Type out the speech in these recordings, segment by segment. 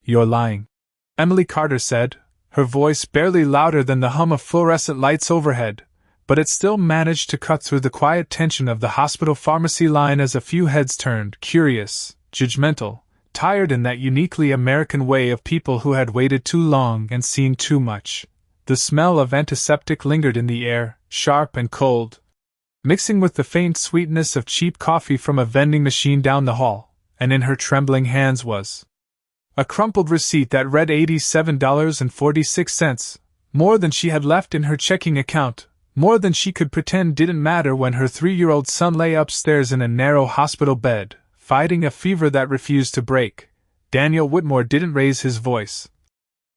"You're lying," Emily Carter said, her voice barely louder than the hum of fluorescent lights overhead, but it still managed to cut through the quiet tension of the hospital pharmacy line as a few heads turned, curious, judgmental, tired in that uniquely American way of people who had waited too long and seen too much. The smell of antiseptic lingered in the air, sharp and cold, mixing with the faint sweetness of cheap coffee from a vending machine down the hall, and in her trembling hands was a crumpled receipt that read $87.46, more than she had left in her checking account, more than she could pretend didn't matter when her 3-year-old son lay upstairs in a narrow hospital bed, fighting a fever that refused to break. Daniel Whitmore didn't raise his voice,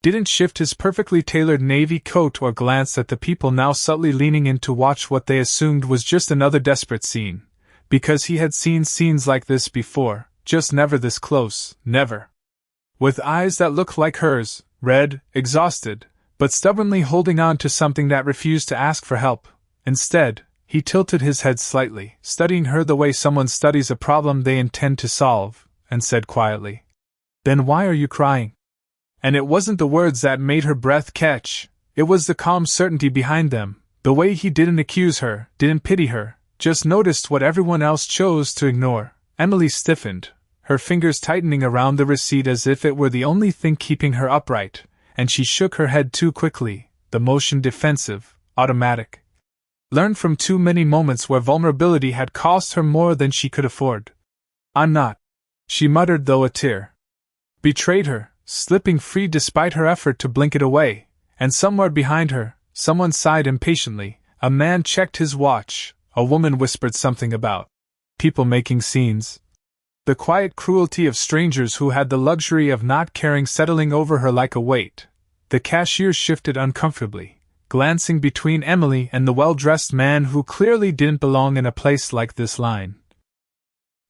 didn't shift his perfectly tailored navy coat or glance at the people now subtly leaning in to watch what they assumed was just another desperate scene, because he had seen scenes like this before, just never this close, never. With eyes that looked like hers, red, exhausted, but stubbornly holding on to something that refused to ask for help. Instead, he tilted his head slightly, studying her the way someone studies a problem they intend to solve, and said quietly, "Then why are you crying?" And it wasn't the words that made her breath catch, it was the calm certainty behind them, the way he didn't accuse her, didn't pity her, just noticed what everyone else chose to ignore. Emily stiffened, her fingers tightening around the receipt as if it were the only thing keeping her upright, and she shook her head too quickly, the motion defensive, automatic. Learned from too many moments where vulnerability had cost her more than she could afford. "I'm not," she muttered, though a tear betrayed her, slipping free despite her effort to blink it away, and somewhere behind her, someone sighed impatiently. A man checked his watch, a woman whispered something about people making scenes. The quiet cruelty of strangers who had the luxury of not caring settling over her like a weight. The cashier shifted uncomfortably, glancing between Emily and the well-dressed man who clearly didn't belong in a place like this line.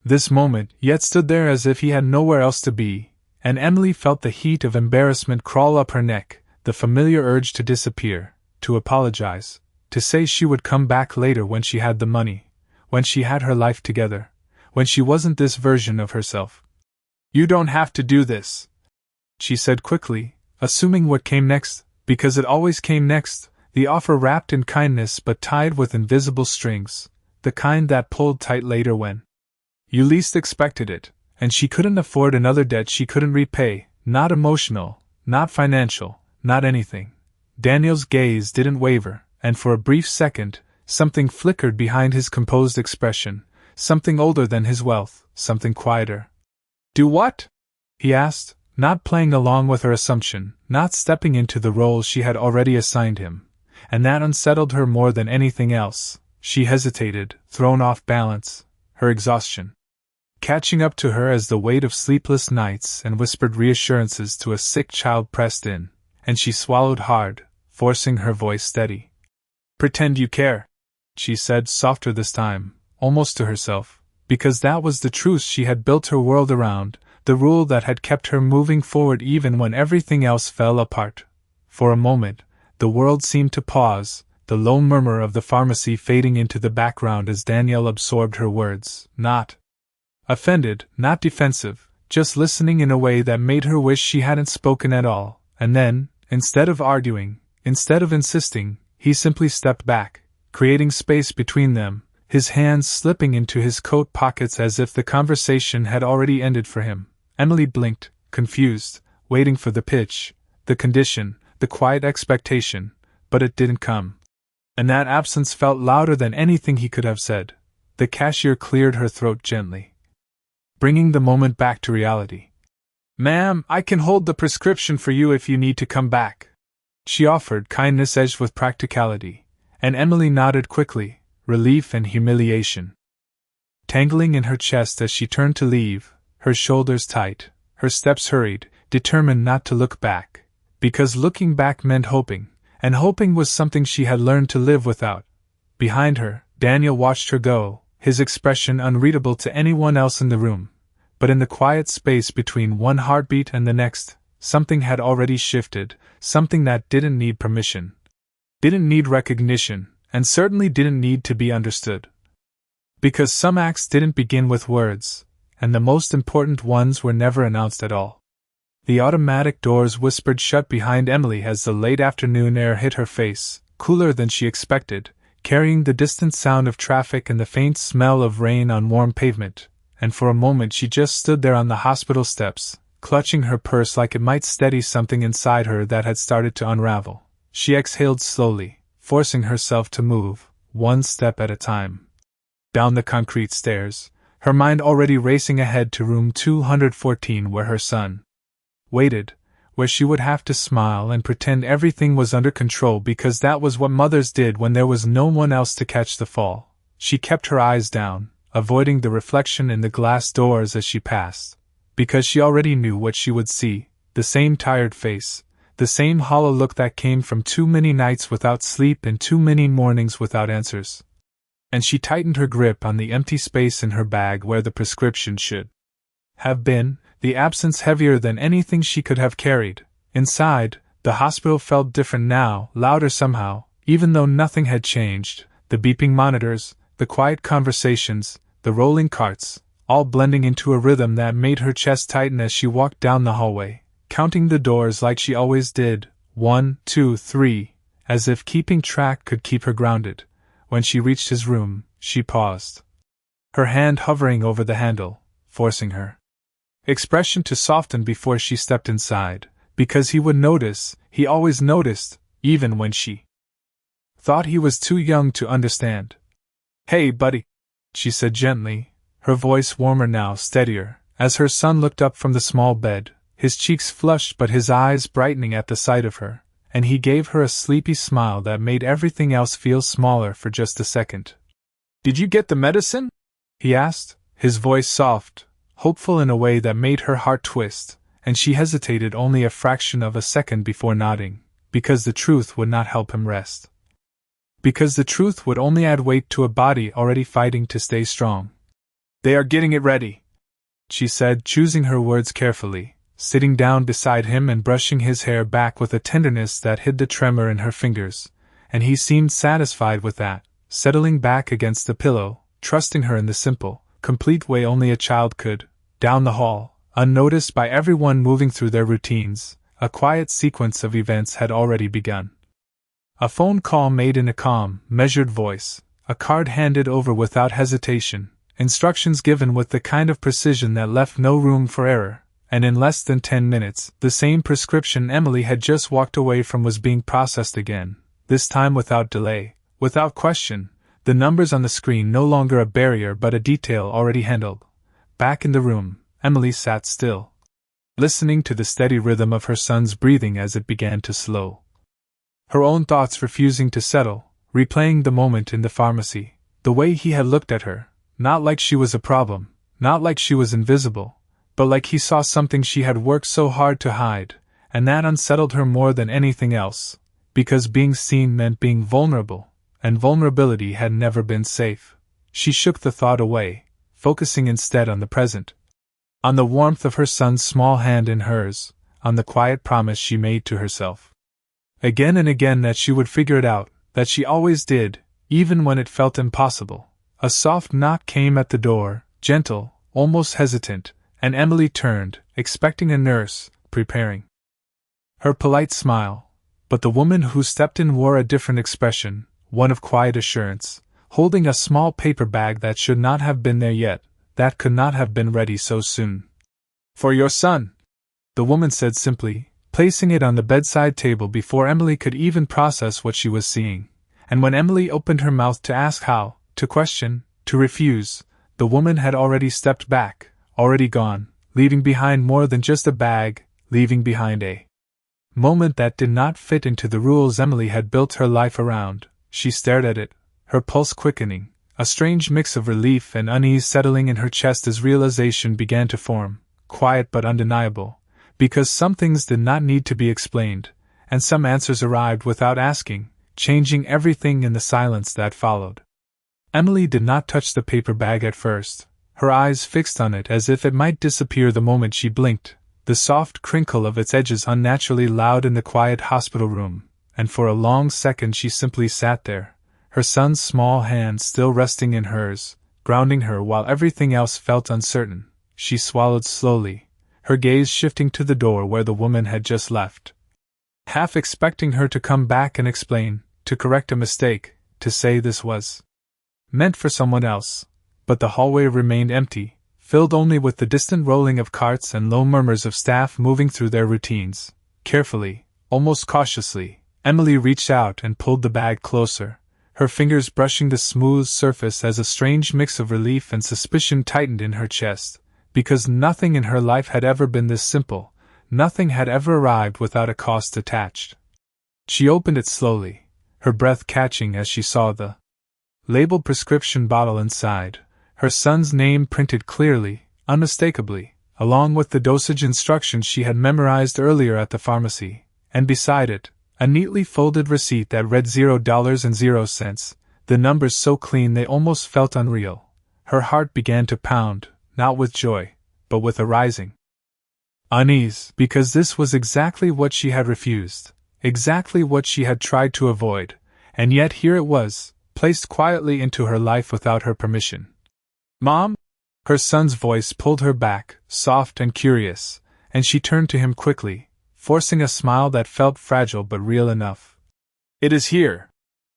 This moment yet stood there as if he had nowhere else to be, and Emily felt the heat of embarrassment crawl up her neck, the familiar urge to disappear, to apologize, to say she would come back later when she had the money, when she had her life together, when she wasn't this version of herself. "You don't have to do this," she said quickly, assuming what came next, because it always came next, the offer wrapped in kindness but tied with invisible strings, the kind that pulled tight later when you least expected it, and she couldn't afford another debt she couldn't repay, not emotional, not financial, not anything. Daniel's gaze didn't waver, and for a brief second, something flickered behind his composed expression. Something older than his wealth, something quieter. "Do what?" he asked, not playing along with her assumption, not stepping into the role she had already assigned him, and that unsettled her more than anything else. She hesitated, thrown off balance, her exhaustion catching up to her as the weight of sleepless nights and whispered reassurances to a sick child pressed in, and she swallowed hard, forcing her voice steady. "Pretend you care," she said, softer this time, almost to herself, because that was the truth she had built her world around, the rule that had kept her moving forward even when everything else fell apart. For a moment, the world seemed to pause, the low murmur of the pharmacy fading into the background as Danielle absorbed her words, not offended, not defensive, just listening in a way that made her wish she hadn't spoken at all. And then, instead of arguing, instead of insisting, he simply stepped back, creating space between them, his hands slipping into his coat pockets as if the conversation had already ended for him. Emily blinked, confused, waiting for the pitch, the condition, the quiet expectation, but it didn't come. And that absence felt louder than anything he could have said. The cashier cleared her throat gently, bringing the moment back to reality. "Ma'am, I can hold the prescription for you if you need to come back," she offered, kindness edged with practicality, and Emily nodded quickly, relief and humiliation tangling in her chest as she turned to leave, her shoulders tight, her steps hurried, determined not to look back, because looking back meant hoping, and hoping was something she had learned to live without. Behind her, Daniel watched her go, his expression unreadable to anyone else in the room, but in the quiet space between one heartbeat and the next, something had already shifted, something that didn't need permission, didn't need recognition, and certainly didn't need to be understood. Because some acts didn't begin with words, and the most important ones were never announced at all. The automatic doors whispered shut behind Emily as the late afternoon air hit her face, cooler than she expected, carrying the distant sound of traffic and the faint smell of rain on warm pavement, and for a moment she just stood there on the hospital steps, clutching her purse like it might steady something inside her that had started to unravel. She exhaled slowly, forcing herself to move, one step at a time, down the concrete stairs, her mind already racing ahead to room 214 where her son waited, where she would have to smile and pretend everything was under control because that was what mothers did when there was no one else to catch the fall. She kept her eyes down, avoiding the reflection in the glass doors as she passed, because she already knew what she would see, the same tired face, the same hollow look that came from too many nights without sleep and too many mornings without answers. And she tightened her grip on the empty space in her bag where the prescription should have been, the absence heavier than anything she could have carried. Inside, the hospital felt different now, louder somehow, even though nothing had changed, the beeping monitors, the quiet conversations, the rolling carts, all blending into a rhythm that made her chest tighten as she walked down the hallway, counting the doors like she always did, 1, 2, 3, as if keeping track could keep her grounded. When she reached his room, she paused, her hand hovering over the handle, forcing her expression to soften before she stepped inside, because he would notice, he always noticed, even when she thought he was too young to understand. "Hey, buddy," she said gently, her voice warmer now, steadier, as her son looked up from the small bed, his cheeks flushed but his eyes brightening at the sight of her, and he gave her a sleepy smile that made everything else feel smaller for just a second. "Did you get the medicine?" he asked, his voice soft, hopeful in a way that made her heart twist, and she hesitated only a fraction of a second before nodding, because the truth would not help him rest. Because the truth would only add weight to a body already fighting to stay strong. "They are getting it ready," she said, choosing her words carefully, sitting down beside him and brushing his hair back with a tenderness that hid the tremor in her fingers, and he seemed satisfied with that, settling back against the pillow, trusting her in the simple, complete way only a child could. Down the hall, unnoticed by everyone moving through their routines, a quiet sequence of events had already begun. A phone call made in a calm, measured voice, a card handed over without hesitation, instructions given with the kind of precision that left no room for error, and in less than 10 minutes, the same prescription Emily had just walked away from was being processed again, this time without delay, without question, the numbers on the screen no longer a barrier but a detail already handled. Back in the room, Emily sat still, listening to the steady rhythm of her son's breathing as it began to slow. Her own thoughts refusing to settle, replaying the moment in the pharmacy, the way he had looked at her, not like she was a problem, not like she was invisible, but like he saw something she had worked so hard to hide, and that unsettled her more than anything else, because being seen meant being vulnerable, and vulnerability had never been safe. She shook the thought away, focusing instead on the present. On the warmth of her son's small hand in hers, on the quiet promise she made to herself. Again and again that she would figure it out, that she always did, even when it felt impossible. A soft knock came at the door, gentle, almost hesitant, and Emily turned, expecting a nurse, preparing her polite smile. But the woman who stepped in wore a different expression, one of quiet assurance, holding a small paper bag that should not have been there yet, that could not have been ready so soon. "For your son," the woman said simply, placing it on the bedside table before Emily could even process what she was seeing. And when Emily opened her mouth to ask how, to question, to refuse, the woman had already stepped back, already gone, leaving behind more than just a bag, leaving behind a moment that did not fit into the rules Emily had built her life around. She stared at it, her pulse quickening, a strange mix of relief and unease settling in her chest as realization began to form, quiet but undeniable, because some things did not need to be explained, and some answers arrived without asking, changing everything in the silence that followed. Emily did not touch the paper bag at first, her eyes fixed on it as if it might disappear the moment she blinked, the soft crinkle of its edges unnaturally loud in the quiet hospital room, and for a long second she simply sat there, her son's small hand still resting in hers, grounding her while everything else felt uncertain. She swallowed slowly, her gaze shifting to the door where the woman had just left. Half expecting her to come back and explain, to correct a mistake, to say this was meant for someone else, but the hallway remained empty, filled only with the distant rolling of carts and low murmurs of staff moving through their routines. Carefully, almost cautiously, Emily reached out and pulled the bag closer, her fingers brushing the smooth surface as a strange mix of relief and suspicion tightened in her chest, because nothing in her life had ever been this simple, nothing had ever arrived without a cost attached. She opened it slowly, her breath catching as she saw the labeled prescription bottle inside, her son's name printed clearly, unmistakably, along with the dosage instructions she had memorized earlier at the pharmacy, and beside it, a neatly folded receipt that read $0.00, the numbers so clean they almost felt unreal. Her heart began to pound, not with joy, but with a rising unease, because this was exactly what she had refused, exactly what she had tried to avoid, and yet here it was, placed quietly into her life without her permission. "Mom?" Her son's voice pulled her back, soft and curious, and she turned to him quickly, forcing a smile that felt fragile but real enough. "It is here,"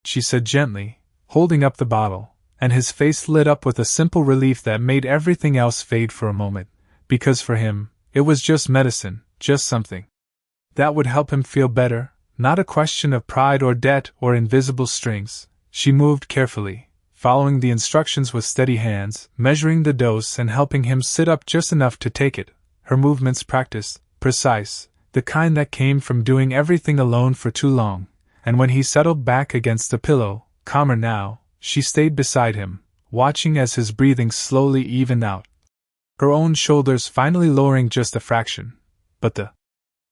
she said gently, holding up the bottle, and his face lit up with a simple relief that made everything else fade for a moment, because for him, it was just medicine, just something that would help him feel better, not a question of pride or debt or invisible strings. She moved carefully, following the instructions with steady hands, measuring the dose and helping him sit up just enough to take it, her movements practiced, precise, the kind that came from doing everything alone for too long, and when he settled back against the pillow, calmer now, she stayed beside him, watching as his breathing slowly evened out, her own shoulders finally lowering just a fraction. But the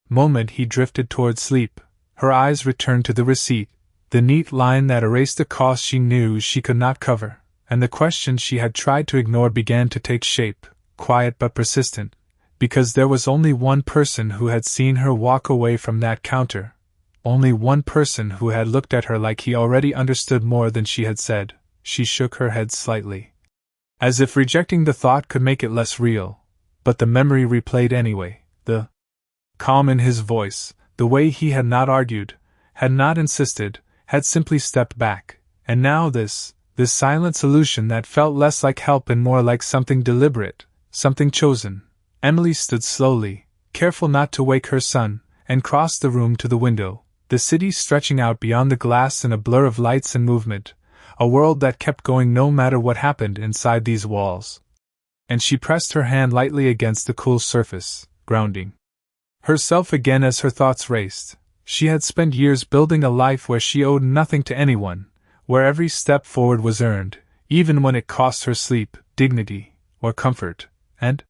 moment he drifted toward sleep, her eyes returned to the receipt, the neat line that erased the cost she knew she could not cover, and the question she had tried to ignore began to take shape, quiet but persistent, because there was only one person who had seen her walk away from that counter, only one person who had looked at her like he already understood more than she had said. She shook her head slightly, as if rejecting the thought could make it less real, but the memory replayed anyway, the calm in his voice, the way he had not argued, had not insisted, had simply stepped back, and now this silent solution that felt less like help and more like something deliberate, something chosen. Emily stood slowly, careful not to wake her son, and crossed the room to the window, the city stretching out beyond the glass in a blur of lights and movement, a world that kept going no matter what happened inside these walls. And she pressed her hand lightly against the cool surface, grounding herself again as her thoughts raced. She had spent years building a life where she owed nothing to anyone, where every step forward was earned, even when it cost her sleep, dignity, or comfort, and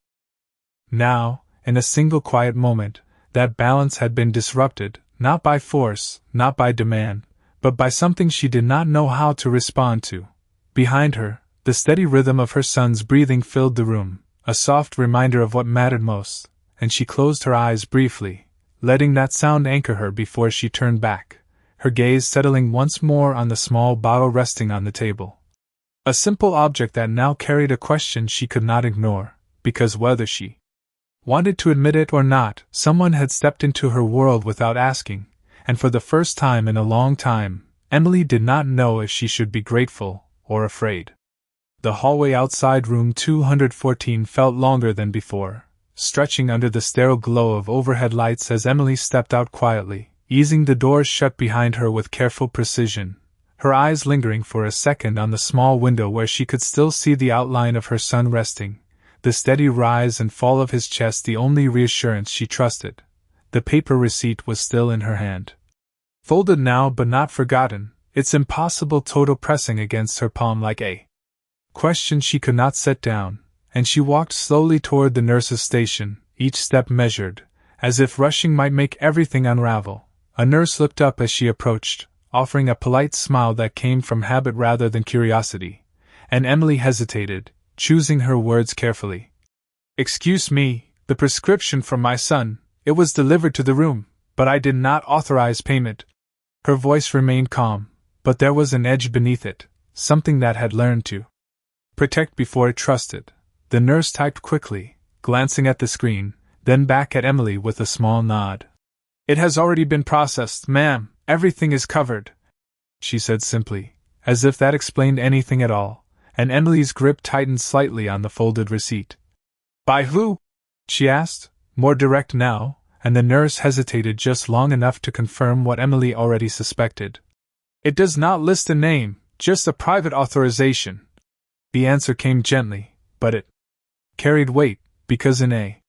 now, in a single quiet moment, that balance had been disrupted, not by force, not by demand, but by something she did not know how to respond to. Behind her, the steady rhythm of her son's breathing filled the room, a soft reminder of what mattered most, and she closed her eyes briefly, letting that sound anchor her before she turned back, her gaze settling once more on the small bottle resting on the table. A simple object that now carried a question she could not ignore, because whether she wanted to admit it or not, someone had stepped into her world without asking, and for the first time in a long time, Emily did not know if she should be grateful or afraid. The hallway outside room 214 felt longer than before, stretching under the sterile glow of overhead lights as Emily stepped out quietly, easing the doors shut behind her with careful precision, her eyes lingering for a second on the small window where she could still see the outline of her son resting, the steady rise and fall of his chest the only reassurance she trusted. The paper receipt was still in her hand, folded now but not forgotten, its impossible total pressing against her palm like a question she could not set down, and she walked slowly toward the nurse's station, each step measured, as if rushing might make everything unravel. A nurse looked up as she approached, offering a polite smile that came from habit rather than curiosity, and Emily hesitated, choosing her words carefully. "Excuse me, the prescription from my son, it was delivered to the room, but I did not authorize payment." Her voice remained calm, but there was an edge beneath it, something that had learned to protect before it trusted. The nurse typed quickly, glancing at the screen, then back at Emily with a small nod. "It has already been processed, ma'am. Everything is covered," she said simply, as if that explained anything at all, and Emily's grip tightened slightly on the folded receipt. "By who?" she asked, more direct now, and the nurse hesitated just long enough to confirm what Emily already suspected. "It does not list a name, just a private authorization." The answer came gently, but it carried weight, because in a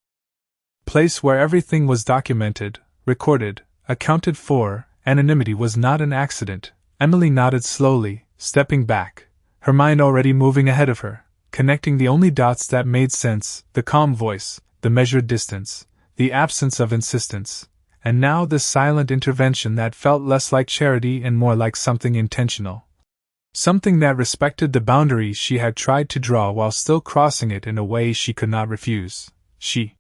place where everything was documented, recorded, accounted for, anonymity was not an accident. Emily nodded slowly, stepping back, her mind already moving ahead of her, connecting the only dots that made sense: the calm voice, the measured distance, the absence of insistence, and now this silent intervention that felt less like charity and more like something intentional. Something that respected the boundaries she had tried to draw while still crossing it in a way she could not refuse. She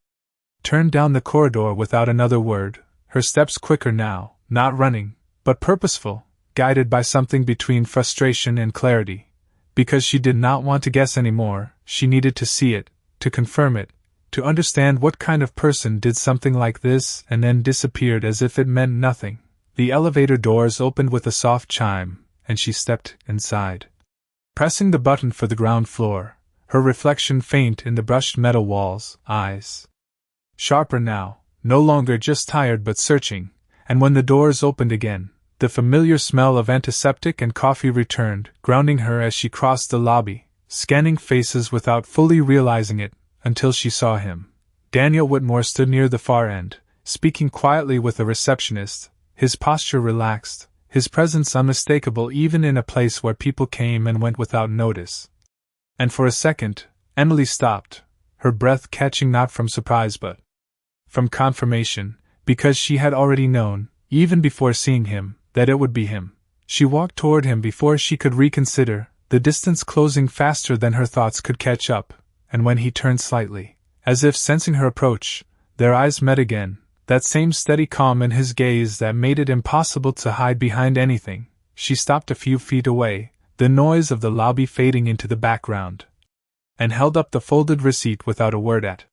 turned down the corridor without another word, her steps quicker now, not running, but purposeful, guided by something between frustration and clarity. Because she did not want to guess anymore, she needed to see it, to confirm it, to understand what kind of person did something like this and then disappeared as if it meant nothing. The elevator doors opened with a soft chime, and she stepped inside. Pressing the button for the ground floor, her reflection faint in the brushed metal walls, eyes sharper now, no longer just tired but searching, and when the doors opened again, the familiar smell of antiseptic and coffee returned, grounding her as she crossed the lobby, scanning faces without fully realizing it, until she saw him. Daniel Whitmore stood near the far end, speaking quietly with a receptionist, his posture relaxed, his presence unmistakable even in a place where people came and went without notice. And for a second, Emily stopped, her breath catching not from surprise but from confirmation, because she had already known, even before seeing him, that it would be him. She walked toward him before she could reconsider, the distance closing faster than her thoughts could catch up, and when he turned slightly, as if sensing her approach, their eyes met again, that same steady calm in his gaze that made it impossible to hide behind anything. She stopped a few feet away, the noise of the lobby fading into the background, and held up the folded receipt without a word at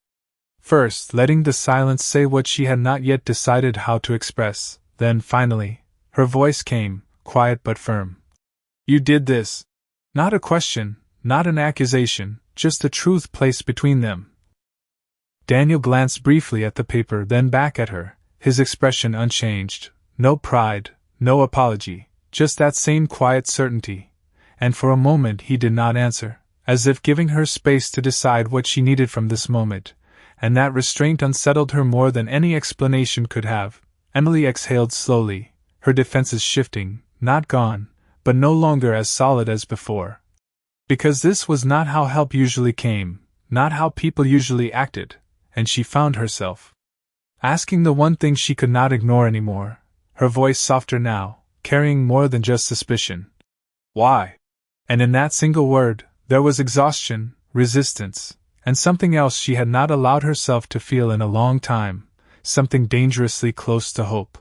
first, letting the silence say what she had not yet decided how to express. Then, finally, her voice came, quiet but firm. "You did this." Not a question, not an accusation, just the truth placed between them. Daniel glanced briefly at the paper, then back at her, his expression unchanged. No pride, no apology, just that same quiet certainty. And for a moment he did not answer, as if giving her space to decide what she needed from this moment, and that restraint unsettled her more than any explanation could have. Emily exhaled slowly, her defenses shifting, not gone, but no longer as solid as before. Because this was not how help usually came, not how people usually acted, and she found herself asking the one thing she could not ignore anymore, her voice softer now, carrying more than just suspicion. "Why?" And in that single word, there was exhaustion, resistance, and something else she had not allowed herself to feel in a long time, something dangerously close to hope.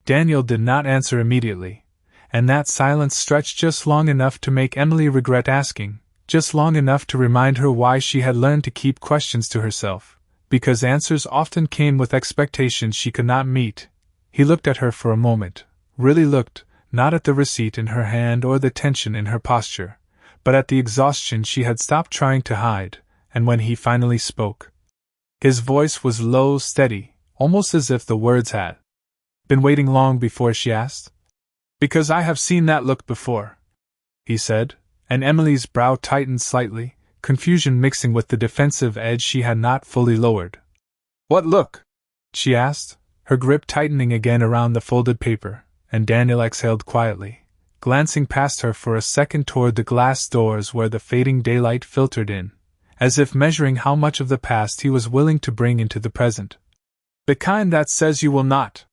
Daniel did not answer immediately, and that silence stretched just long enough to make Emily regret asking, just long enough to remind her why she had learned to keep questions to herself, because answers often came with expectations she could not meet. He looked at her for a moment, really looked, not at the receipt in her hand or the tension in her posture, but at the exhaustion she had stopped trying to hide, and when he finally spoke, his voice was low, steady, almost as if the words had been waiting long before she asked. "Because I have seen that look before," he said, and Emily's brow tightened slightly, confusion mixing with the defensive edge she had not fully lowered. "What look?" she asked, her grip tightening again around the folded paper, and Daniel exhaled quietly, glancing past her for a second toward the glass doors where the fading daylight filtered in, as if measuring how much of the past he was willing to bring into the present. "The kind that says you will not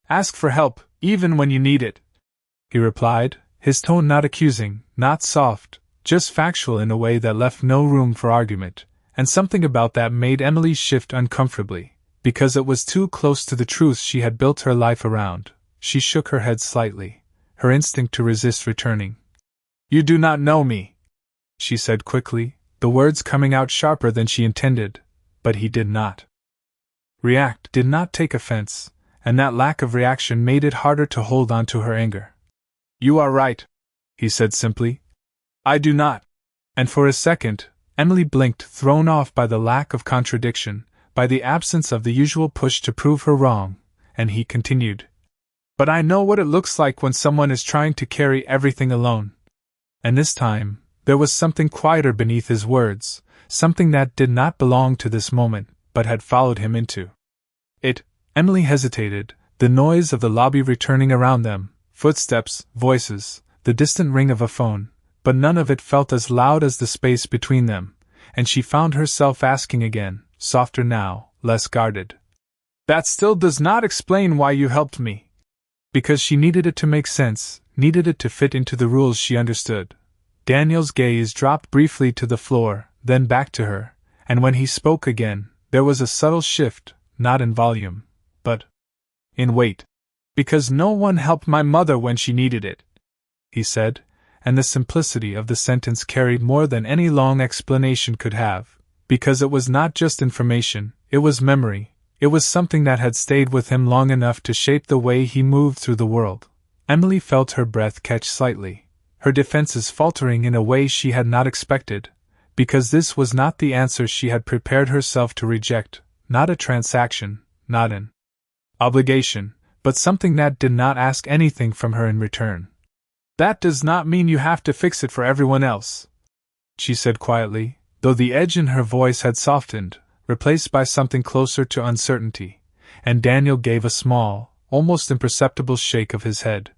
ask for help, even when you need it," he replied, his tone not accusing, not soft, just factual in a way that left no room for argument, and something about that made Emily shift uncomfortably, because it was too close to the truths she had built her life around. She shook her head slightly, her instinct to resist returning. "You do not know me," she said quickly, the words coming out sharper than she intended, but he did not react, did not take offense, and that lack of reaction made it harder to hold on to her anger. "You are right," he said simply. "I do not." And for a second, Emily blinked, thrown off by the lack of contradiction, by the absence of the usual push to prove her wrong, and he continued. "But I know what it looks like when someone is trying to carry everything alone." And this time, there was something quieter beneath his words, something that did not belong to this moment, but had followed him into it. Emily hesitated, the noise of the lobby returning around them, footsteps, voices, the distant ring of a phone, but none of it felt as loud as the space between them, and she found herself asking again, softer now, less guarded. "That still does not explain why you helped me." Because she needed it to make sense, needed it to fit into the rules she understood. Daniel's gaze dropped briefly to the floor, then back to her, and when he spoke again, there was a subtle shift, not in volume, but in weight. "Because no one helped my mother when she needed it," he said, and the simplicity of the sentence carried more than any long explanation could have, because it was not just information, it was memory, it was something that had stayed with him long enough to shape the way he moved through the world. Emily felt her breath catch slightly, her defenses faltering in a way she had not expected, because this was not the answer she had prepared herself to reject, not a transaction, not an obligation, but something that did not ask anything from her in return. "That does not mean you have to fix it for everyone else," she said quietly, though the edge in her voice had softened, replaced by something closer to uncertainty, and Daniel gave a small, almost imperceptible shake of his head.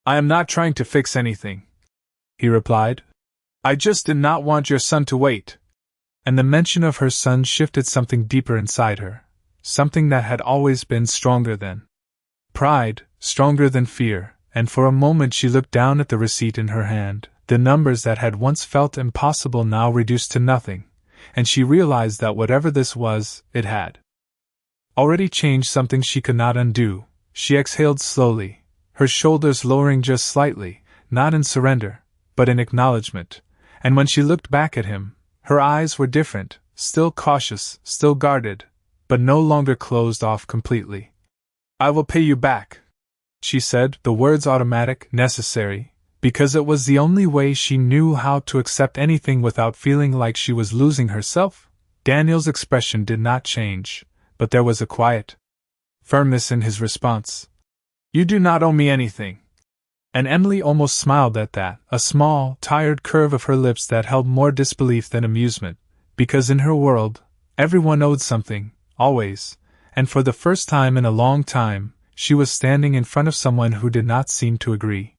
"I am not trying to fix anything," he replied. "I just did not want your son to wait." And the mention of her son shifted something deeper inside her, something that had always been stronger than pride, stronger than fear, and for a moment she looked down at the receipt in her hand, the numbers that had once felt impossible now reduced to nothing, and she realized that whatever this was, it had already changed something she could not undo. She exhaled slowly, her shoulders lowering just slightly, not in surrender, but in acknowledgement, and when she looked back at him, her eyes were different, still cautious, still guarded, but no longer closed off completely. "I will pay you back," she said, the words automatic, necessary, because it was the only way she knew how to accept anything without feeling like she was losing herself. Daniel's expression did not change, but there was a quiet firmness in his response. "You do not owe me anything." And Emily almost smiled at that, a small, tired curve of her lips that held more disbelief than amusement, because in her world, everyone owed something, always, and for the first time in a long time, she was standing in front of someone who did not seem to agree.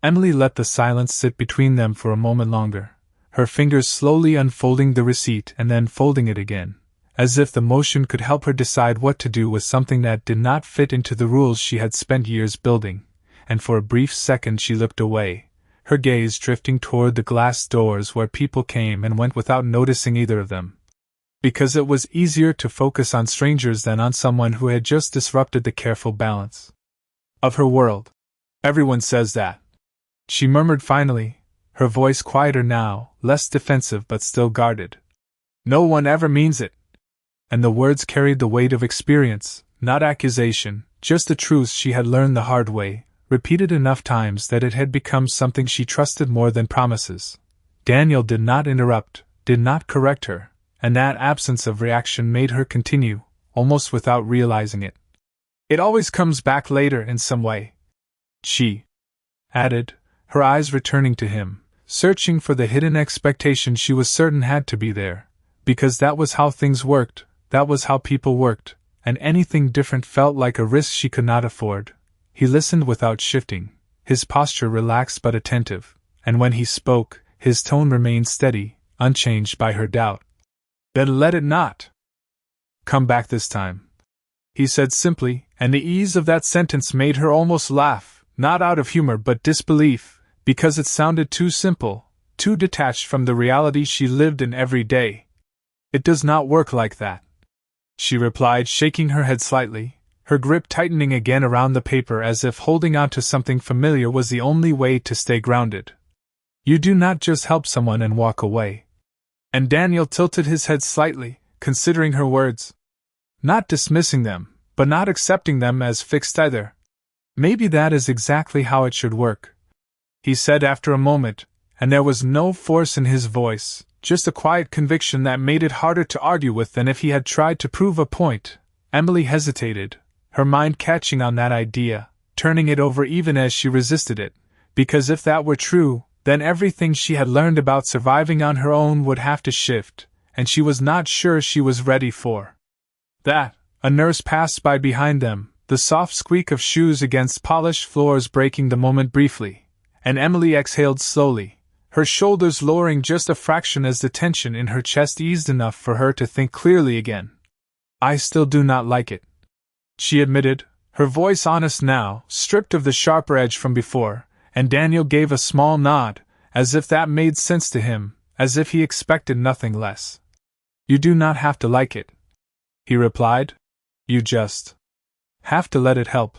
Emily let the silence sit between them for a moment longer, her fingers slowly unfolding the receipt and then folding it again, as if the motion could help her decide what to do with something that did not fit into the rules she had spent years building, and for a brief second she looked away, her gaze drifting toward the glass doors where people came and went without noticing either of them. Because it was easier to focus on strangers than on someone who had just disrupted the careful balance of her world. "Everyone says that," she murmured finally, her voice quieter now, less defensive but still guarded. "No one ever means it." And the words carried the weight of experience, not accusation, just the truths she had learned the hard way, repeated enough times that it had become something she trusted more than promises. Daniel did not interrupt, did not correct her, and that absence of reaction made her continue, almost without realizing it. "It always comes back later in some way," she added, her eyes returning to him, searching for the hidden expectation she was certain had to be there, because that was how things worked, that was how people worked, and anything different felt like a risk she could not afford. He listened without shifting, his posture relaxed but attentive, and when he spoke, his tone remained steady, unchanged by her doubt. "Then let it not come back this time," he said simply, and the ease of that sentence made her almost laugh, not out of humor but disbelief, because it sounded too simple, too detached from the reality she lived in every day. "It does not work like that," she replied, shaking her head slightly, her grip tightening again around the paper as if holding on to something familiar was the only way to stay grounded. "You do not just help someone and walk away." And Daniel tilted his head slightly, considering her words. not dismissing them, but not accepting them as fixed either. Maybe that is exactly how it should work, he said after a moment, and there was no force in his voice, just a quiet conviction that made it harder to argue with than if he had tried to prove a point. Emily hesitated, her mind catching on that idea, turning it over even as she resisted it, because if that were true, then everything she had learned about surviving on her own would have to shift, and she was not sure she was ready for that. A nurse passed by behind them, the soft squeak of shoes against polished floors breaking the moment briefly, and Emily exhaled slowly, her shoulders lowering just a fraction as the tension in her chest eased enough for her to think clearly again. "I still do not like it," she admitted, her voice honest now, stripped of the sharper edge from before, and Daniel gave a small nod, as if that made sense to him, as if he expected nothing less. "You do not have to like it," he replied. "You just have to let it help."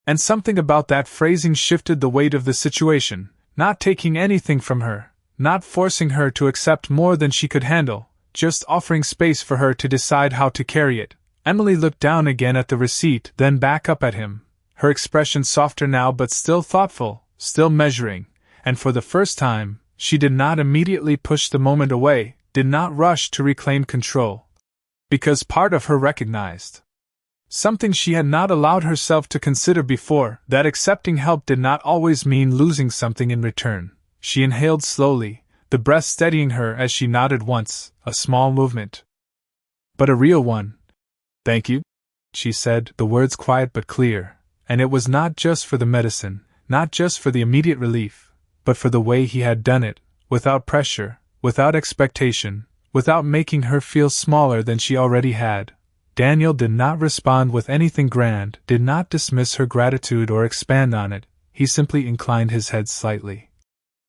And something about that phrasing shifted the weight of the situation, not taking anything from her, not forcing her to accept more than she could handle, just offering space for her to decide how to carry it. Emily looked down again at the receipt, then back up at him, her expression softer now but still thoughtful, still measuring, and for the first time, she did not immediately push the moment away, did not rush to reclaim control. Because part of her recognized something she had not allowed herself to consider before, that accepting help did not always mean losing something in return. She inhaled slowly, the breath steadying her as she nodded once, a small movement, but a real one. "Thank you," she said, the words quiet but clear, and it was not just for the medicine, not just for the immediate relief, but for the way he had done it, without pressure, without expectation, without making her feel smaller than she already had. Daniel did not respond with anything grand, did not dismiss her gratitude or expand on it, he simply inclined his head slightly,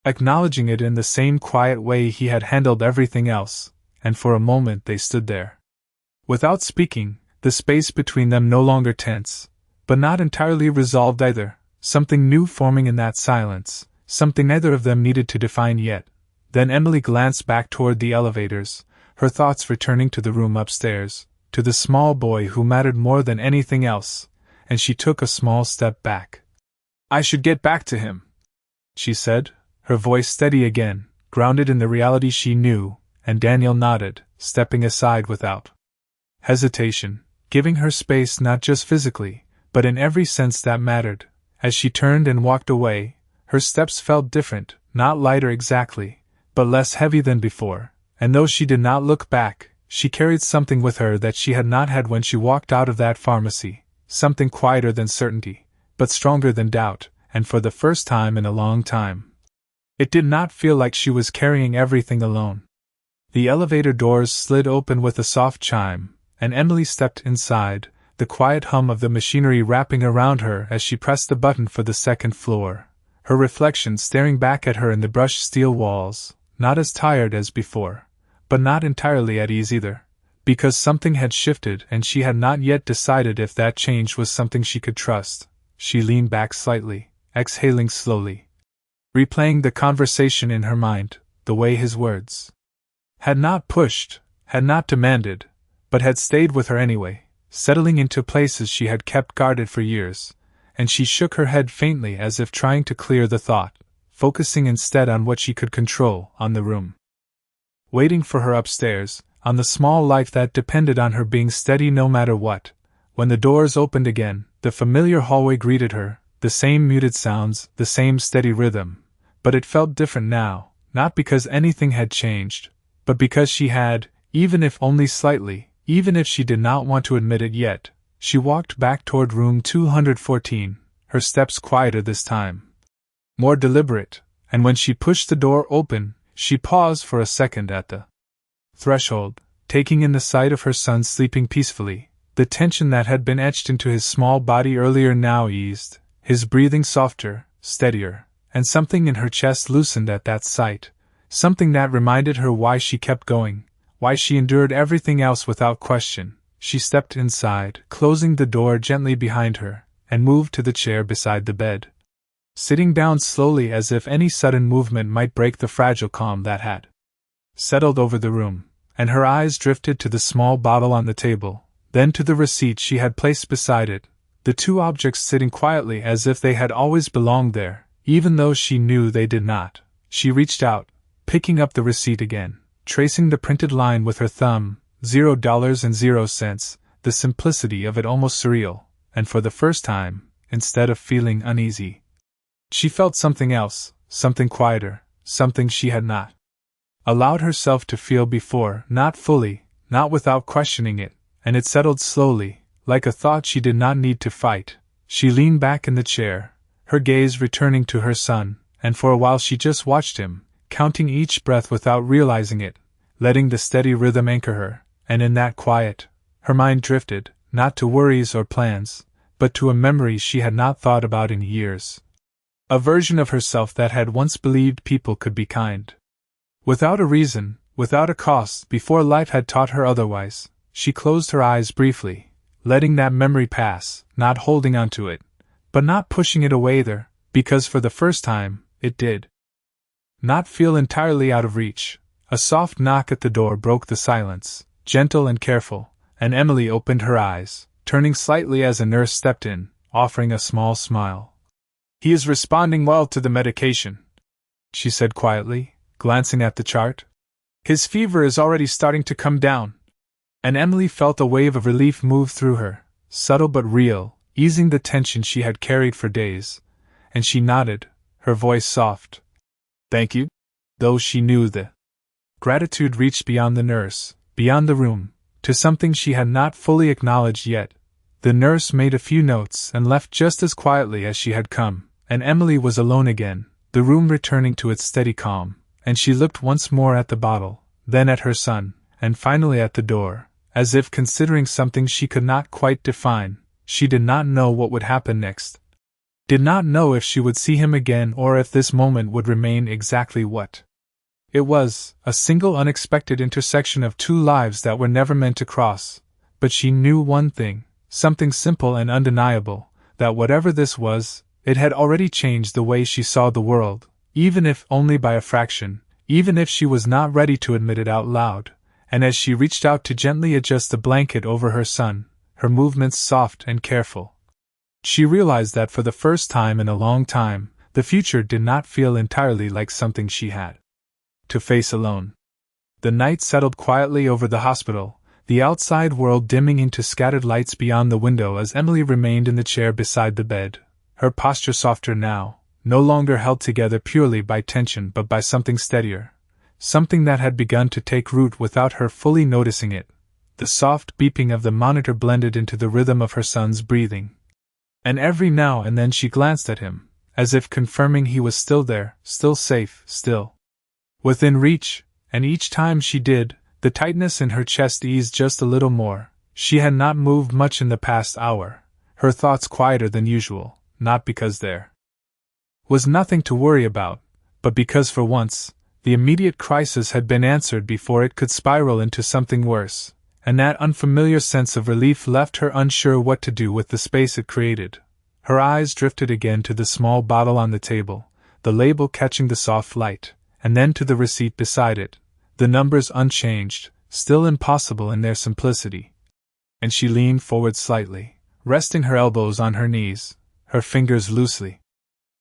acknowledging it in the same quiet way he had handled everything else, and for a moment they stood there, without speaking, the space between them no longer tense, but not entirely resolved either, something new forming in that silence, something neither of them needed to define yet. Then Emily glanced back toward the elevators, her thoughts returning to the room upstairs, to the small boy who mattered more than anything else, and she took a small step back. "I should get back to him," she said, her voice steady again, grounded in the reality she knew, and Daniel nodded, stepping aside without hesitation, giving her space not just physically, but in every sense that mattered. As she turned and walked away, her steps felt different, not lighter exactly, but less heavy than before, and though she did not look back, she carried something with her that she had not had when she walked out of that pharmacy, something quieter than certainty, but stronger than doubt, and for the first time in a long time, it did not feel like she was carrying everything alone. The elevator doors slid open with a soft chime, and Emily stepped inside, the quiet hum of the machinery wrapping around her as she pressed the button for the second floor, her reflection staring back at her in the brushed steel walls, not as tired as before, but not entirely at ease either, because something had shifted and she had not yet decided if that change was something she could trust. She leaned back slightly, exhaling slowly, replaying the conversation in her mind, the way his words had not pushed, had not demanded, but had stayed with her anyway, settling into places she had kept guarded for years, and she shook her head faintly as if trying to clear the thought, focusing instead on what she could control, on the room waiting for her upstairs, on the small life that depended on her being steady no matter what. When the doors opened again, the familiar hallway greeted her, the same muted sounds, the same steady rhythm, but it felt different now, not because anything had changed, but because she had, even if only slightly, even if she did not want to admit it yet. She walked back toward room 214, her steps quieter this time, more deliberate, and when she pushed the door open, she paused for a second at the threshold, taking in the sight of her son sleeping peacefully. The tension that had been etched into his small body earlier now eased, his breathing softer, steadier, and something in her chest loosened at that sight, something that reminded her why she kept going, why she endured everything else without question. She stepped inside, closing the door gently behind her, and moved to the chair beside the bed, sitting down slowly as if any sudden movement might break the fragile calm that had settled over the room, and her eyes drifted to the small bottle on the table, then to the receipt she had placed beside it, the two objects sitting quietly as if they had always belonged there, even though she knew they did not. She reached out, picking up the receipt again, tracing the printed line with her thumb, $0.00, the simplicity of it almost surreal, and for the first time, instead of feeling uneasy, she felt something else, something quieter, something she had not allowed herself to feel before, not fully, not without questioning it, and it settled slowly, like a thought she did not need to fight. She leaned back in the chair, her gaze returning to her son, and for a while she just watched him, counting each breath without realizing it, letting the steady rhythm anchor her, and in that quiet, her mind drifted, not to worries or plans, but to a memory she had not thought about in years. A version of herself that had once believed people could be kind. Without a reason, without a cost, before life had taught her otherwise, she closed her eyes briefly, letting that memory pass, not holding on to it, but not pushing it away either, because for the first time, it did not feel entirely out of reach. A soft knock at the door broke the silence, gentle and careful, and Emily opened her eyes, turning slightly as a nurse stepped in, offering a small smile. "He is responding well to the medication," she said quietly, glancing at the chart. "His fever is already starting to come down." And Emily felt a wave of relief move through her, subtle but real, easing the tension she had carried for days, and she nodded, her voice soft. "Thank you," though she knew the gratitude reached beyond the nurse, beyond the room, to something she had not fully acknowledged yet. The nurse made a few notes and left just as quietly as she had come, and Emily was alone again, the room returning to its steady calm, and she looked once more at the bottle, then at her son, and finally at the door, as if considering something she could not quite define. She did not know what would happen next. Did not know if she would see him again or if this moment would remain exactly what it was, a single unexpected intersection of two lives that were never meant to cross. But she knew one thing, something simple and undeniable, that whatever this was, it had already changed the way she saw the world, even if only by a fraction, even if she was not ready to admit it out loud. And as she reached out to gently adjust the blanket over her son, her movements soft and careful, she realized that for the first time in a long time, the future did not feel entirely like something she had to face alone. The night settled quietly over the hospital, the outside world dimming into scattered lights beyond the window as Emily remained in the chair beside the bed, her posture softer now, no longer held together purely by tension but by something steadier, something that had begun to take root without her fully noticing it. The soft beeping of the monitor blended into the rhythm of her son's breathing, and every now and then she glanced at him, as if confirming he was still there, still safe, still within reach, and each time she did, the tightness in her chest eased just a little more. She had not moved much in the past hour, her thoughts quieter than usual, not because there was nothing to worry about, but because for once, the immediate crisis had been answered before it could spiral into something worse, and that unfamiliar sense of relief left her unsure what to do with the space it created. Her eyes drifted again to the small bottle on the table, the label catching the soft light, and then to the receipt beside it, the numbers unchanged, still impossible in their simplicity. And she leaned forward slightly, resting her elbows on her knees, her fingers loosely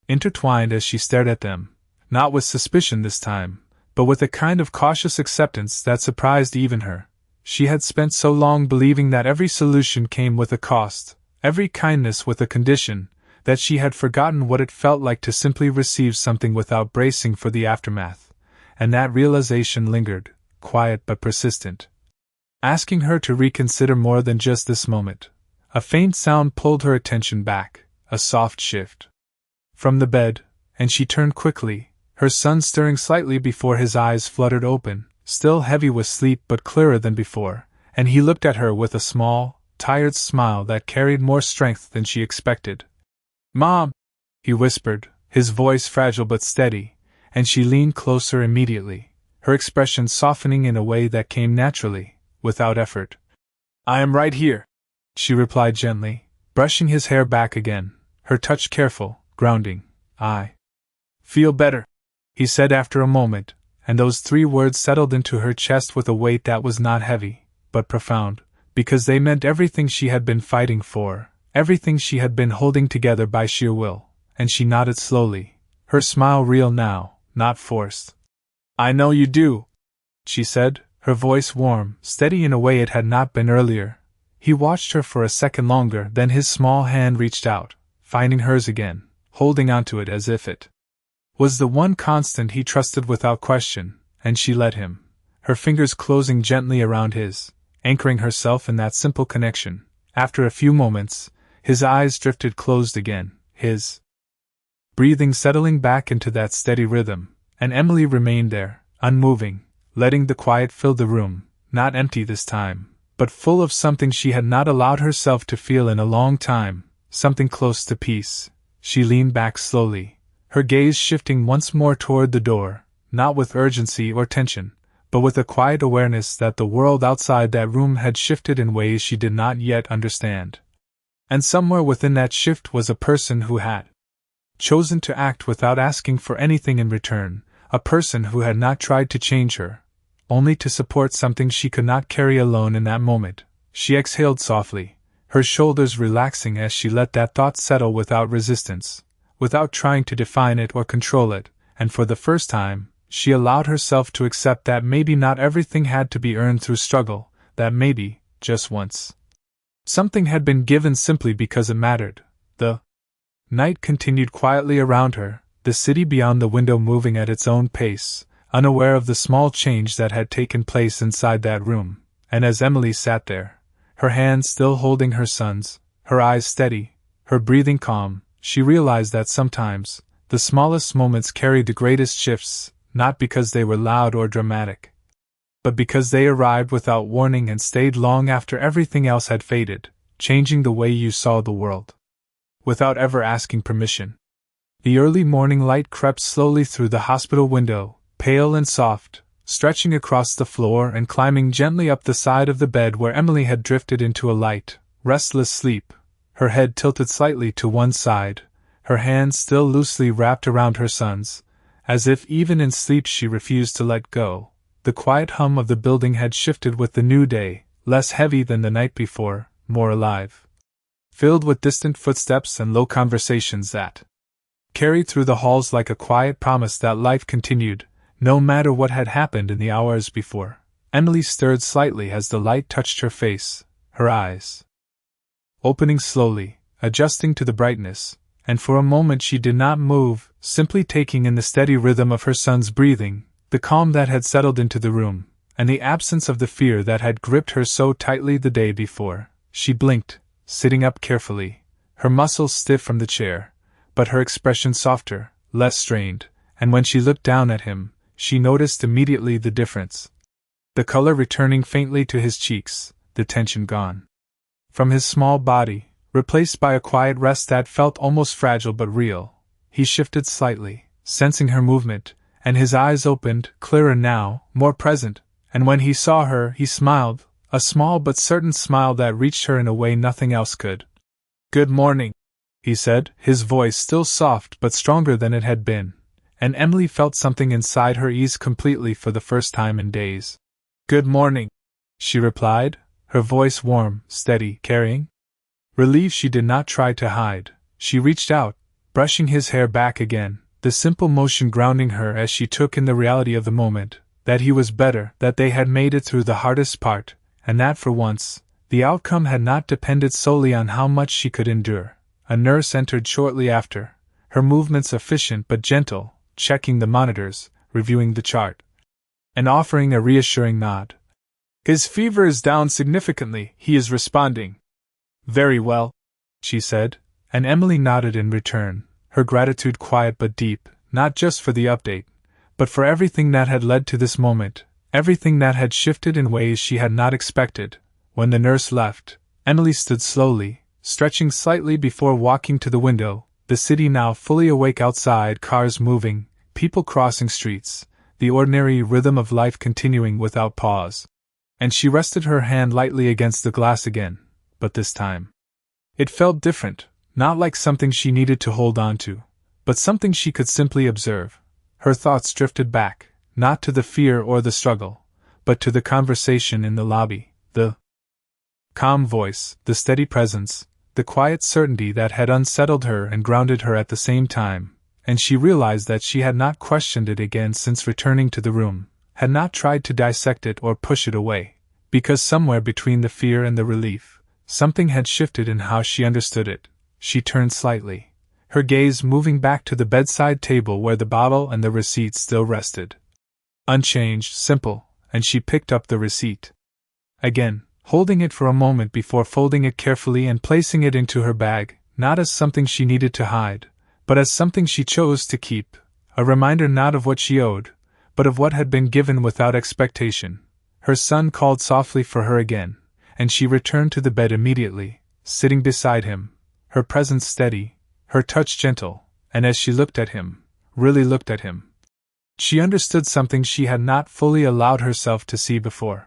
intertwined as she stared at them, not with suspicion this time, but with a kind of cautious acceptance that surprised even her. She had spent so long believing that every solution came with a cost, every kindness with a condition, that she had forgotten what it felt like to simply receive something without bracing for the aftermath, and that realization lingered, quiet but persistent, asking her to reconsider more than just this moment. A faint sound pulled her attention back, a soft shift from the bed, and she turned quickly, her son stirring slightly before his eyes fluttered open, still heavy with sleep but clearer than before, and he looked at her with a small, tired smile that carried more strength than she expected. "Mom," he whispered, his voice fragile but steady, and she leaned closer immediately, her expression softening in a way that came naturally, without effort. "I am right here," she replied gently, brushing his hair back again, her touch careful, grounding. "I feel better," he said after a moment, and those 3 words settled into her chest with a weight that was not heavy, but profound, because they meant everything she had been fighting for, everything she had been holding together by sheer will, and she nodded slowly, her smile real now, not forced. "I know you do," she said, her voice warm, steady in a way it had not been earlier. He watched her for a second longer, then his small hand reached out, finding hers again, holding onto it as if it was the one constant he trusted without question, and she let him, her fingers closing gently around his, anchoring herself in that simple connection. After a few moments, his eyes drifted closed again, his breathing settling back into that steady rhythm, and Emily remained there, unmoving, letting the quiet fill the room, not empty this time, but full of something she had not allowed herself to feel in a long time, something close to peace. She leaned back slowly, her gaze shifting once more toward the door, not with urgency or tension, but with a quiet awareness that the world outside that room had shifted in ways she did not yet understand. And somewhere within that shift was a person who had chosen to act without asking for anything in return, a person who had not tried to change her, only to support something she could not carry alone in that moment. She exhaled softly, her shoulders relaxing as she let that thought settle without resistance, without trying to define it or control it, and for the first time, she allowed herself to accept that maybe not everything had to be earned through struggle, that maybe, just once, something had been given simply because it mattered. The night continued quietly around her, the city beyond the window moving at its own pace, unaware of the small change that had taken place inside that room, and as Emily sat there, her hands still holding her son's, her eyes steady, her breathing calm, she realized that sometimes, the smallest moments carried the greatest shifts, not because they were loud or dramatic, but because they arrived without warning and stayed long after everything else had faded, changing the way you saw the world, without ever asking permission. The early morning light crept slowly through the hospital window, pale and soft, stretching across the floor and climbing gently up the side of the bed where Emily had drifted into a light, restless sleep, her head tilted slightly to one side, her hands still loosely wrapped around her son's, as if even in sleep she refused to let go. The quiet hum of the building had shifted with the new day, less heavy than the night before, more alive, filled with distant footsteps and low conversations that carried through the halls like a quiet promise that life continued, no matter what had happened in the hours before. Emily stirred slightly as the light touched her face, her eyes opening slowly, adjusting to the brightness, and for a moment she did not move, simply taking in the steady rhythm of her son's breathing, the calm that had settled into the room, and the absence of the fear that had gripped her so tightly the day before. She blinked, sitting up carefully, her muscles stiff from the chair, but her expression softer, less strained, and when she looked down at him, she noticed immediately the difference. The color returning faintly to his cheeks, the tension gone from his small body, replaced by a quiet rest that felt almost fragile but real. He shifted slightly, sensing her movement, and his eyes opened, clearer now, more present, and when he saw her, he smiled, a small but certain smile that reached her in a way nothing else could. "Good morning," he said, his voice still soft but stronger than it had been, and Emily felt something inside her ease completely for the first time in days. "Good morning," she replied, her voice warm, steady, carrying relief she did not try to hide. She reached out, brushing his hair back again, the simple motion grounding her as she took in the reality of the moment, that he was better, that they had made it through the hardest part, and that for once, the outcome had not depended solely on how much she could endure. A nurse entered shortly after, her movements efficient but gentle, checking the monitors, reviewing the chart, and offering a reassuring nod. "His fever is down significantly, he is responding very well," she said, and Emily nodded in return, her gratitude quiet but deep, not just for the update, but for everything that had led to this moment, everything that had shifted in ways she had not expected. When the nurse left, Emily stood slowly, stretching slightly before walking to the window, the city now fully awake outside, cars moving, people crossing streets, the ordinary rhythm of life continuing without pause. And she rested her hand lightly against the glass again, but this time it felt different, not like something she needed to hold on to, but something she could simply observe. Her thoughts drifted back, not to the fear or the struggle, but to the conversation in the lobby, the calm voice, the steady presence, the quiet certainty that had unsettled her and grounded her at the same time, and she realized that she had not questioned it again since returning to the room, had not tried to dissect it or push it away, because somewhere between the fear and the relief, something had shifted in how she understood it. She turned slightly, her gaze moving back to the bedside table where the bottle and the receipt still rested. Unchanged, simple, and she picked up the receipt. Again, holding it for a moment before folding it carefully and placing it into her bag, not as something she needed to hide, but as something she chose to keep, a reminder not of what she owed, but of what had been given without expectation. Her son called softly for her again, and she returned to the bed immediately, sitting beside him, her presence steady, her touch gentle, and as she looked at him, really looked at him, she understood something she had not fully allowed herself to see before.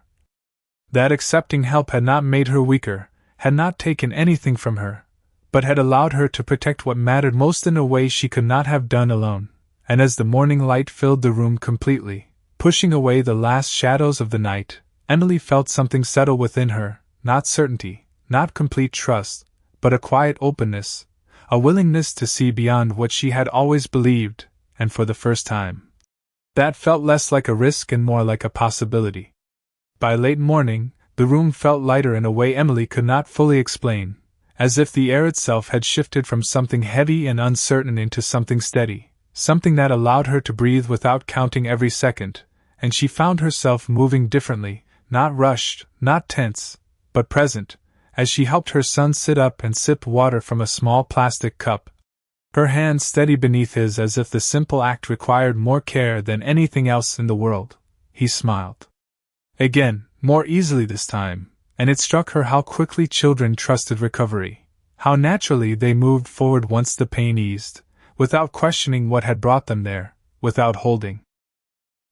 That accepting help had not made her weaker, had not taken anything from her, but had allowed her to protect what mattered most in a way she could not have done alone. And as the morning light filled the room completely, pushing away the last shadows of the night, Emily felt something settle within her, not certainty, not complete trust, but a quiet openness, a willingness to see beyond what she had always believed, and for the first time. That felt less like a risk and more like a possibility. By late morning, the room felt lighter in a way Emily could not fully explain, as if the air itself had shifted from something heavy and uncertain into something steady, something that allowed her to breathe without counting every second, and she found herself moving differently, not rushed, not tense, but present, as she helped her son sit up and sip water from a small plastic cup, her hand steady beneath his as if the simple act required more care than anything else in the world. He smiled. Again, more easily this time, and it struck her how quickly children trusted recovery, how naturally they moved forward once the pain eased, without questioning what had brought them there, without holding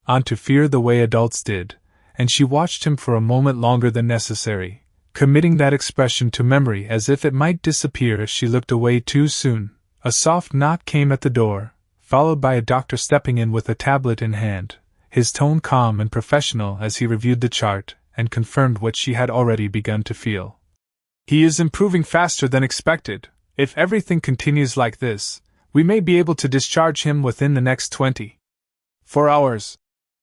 on to fear the way adults did, and she watched him for a moment longer than necessary, committing that expression to memory as if it might disappear if she looked away too soon. A soft knock came at the door, followed by a doctor stepping in with a tablet in hand, his tone calm and professional as he reviewed the chart and confirmed what she had already begun to feel. "He is improving faster than expected. If everything continues like this, we may be able to discharge him within the next 24 hours.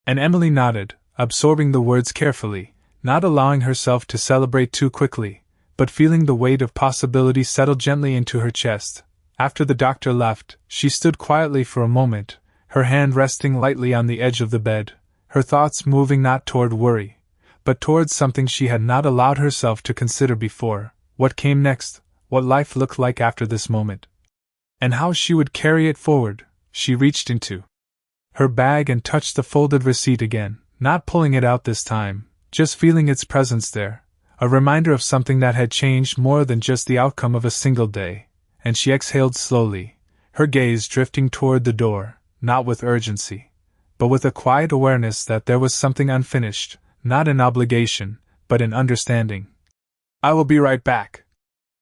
And Emily nodded, absorbing the words carefully, not allowing herself to celebrate too quickly, but feeling the weight of possibility settle gently into her chest. After the doctor left, she stood quietly for a moment, her hand resting lightly on the edge of the bed, her thoughts moving not toward worry, but towards something she had not allowed herself to consider before: what came next, what life looked like after this moment, and how she would carry it forward. She reached into her bag and touched the folded receipt again, not pulling it out this time, just feeling its presence there, a reminder of something that had changed more than just the outcome of a single day. And she exhaled slowly, her gaze drifting toward the door, not with urgency, but with a quiet awareness that there was something unfinished, not an obligation, but an understanding. "I will be right back,"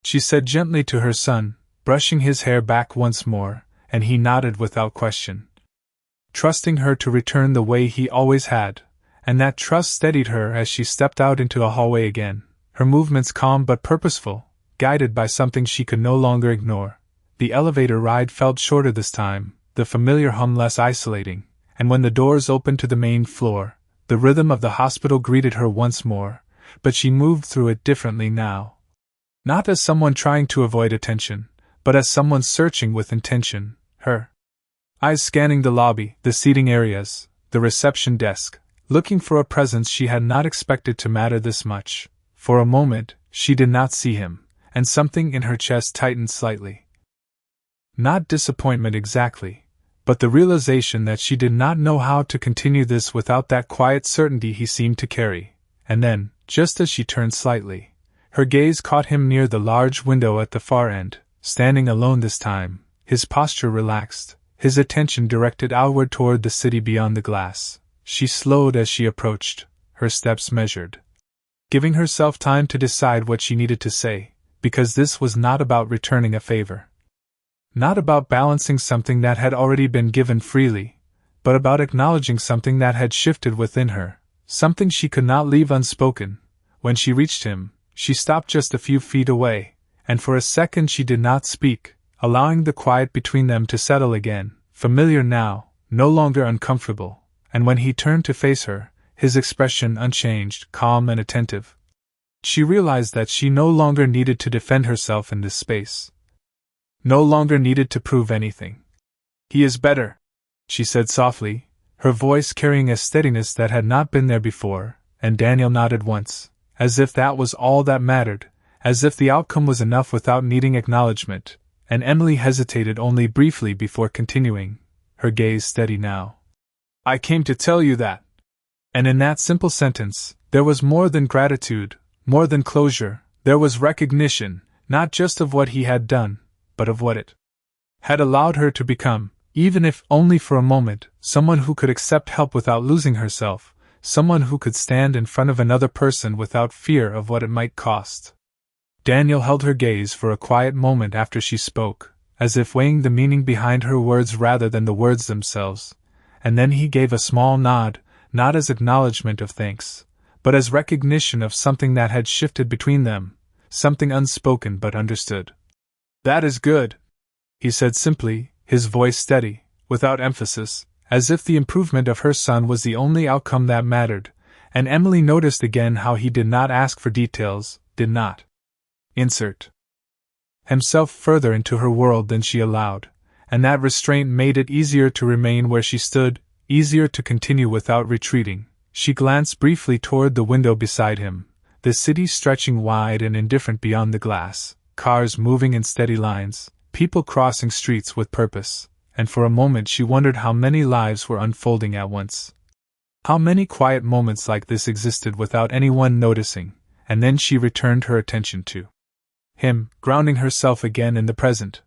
she said gently to her son, brushing his hair back once more, and he nodded without question, trusting her to return the way he always had, and that trust steadied her as she stepped out into a hallway again, her movements calm but purposeful, guided by something she could no longer ignore. The elevator ride felt shorter this time, the familiar hum less isolating, and when the doors opened to the main floor, the rhythm of the hospital greeted her once more, but she moved through it differently now. Not as someone trying to avoid attention, but as someone searching with intention, her eyes scanning the lobby, the seating areas, the reception desk, looking for a presence she had not expected to matter this much. For a moment, she did not see him, and something in her chest tightened slightly. Not disappointment exactly, but the realization that she did not know how to continue this without that quiet certainty he seemed to carry. And then, just as she turned slightly, her gaze caught him near the large window at the far end, standing alone this time, his posture relaxed, his attention directed outward toward the city beyond the glass. She slowed as she approached, her steps measured, giving herself time to decide what she needed to say, because this was not about returning a favor. Not about balancing something that had already been given freely, but about acknowledging something that had shifted within her, something she could not leave unspoken. When she reached him, She stopped just a few feet away, and for a second she did not speak, allowing the quiet between them to settle again, familiar now, no longer uncomfortable, and when he turned to face her, his expression unchanged, calm and attentive. She realized that she no longer needed to defend herself in this space. No longer needed to prove anything. "He is better," she said softly, her voice carrying a steadiness that had not been there before, and Daniel nodded once, as if that was all that mattered, as if the outcome was enough without needing acknowledgement, and Emily hesitated only briefly before continuing, her gaze steady now. "I came to tell you that." And in that simple sentence, there was more than gratitude, more than closure, there was recognition, not just of what he had done, but of what it had allowed her to become, even if only for a moment, someone who could accept help without losing herself, someone who could stand in front of another person without fear of what it might cost. Daniel held her gaze for a quiet moment after she spoke, as if weighing the meaning behind her words rather than the words themselves, and then he gave a small nod, not as acknowledgement of thanks, but as recognition of something that had shifted between them, something unspoken but understood. "That is good," he said simply, his voice steady, without emphasis, as if the improvement of her son was the only outcome that mattered, and Emily noticed again how he did not ask for details, did not insert himself further into her world than she allowed, and that restraint made it easier to remain where she stood, easier to continue without retreating. She glanced briefly toward the window beside him, the city stretching wide and indifferent beyond the glass, cars moving in steady lines, people crossing streets with purpose, and for a moment she wondered how many lives were unfolding at once. How many quiet moments like this existed without anyone noticing, and then she returned her attention to him, grounding herself again in the present.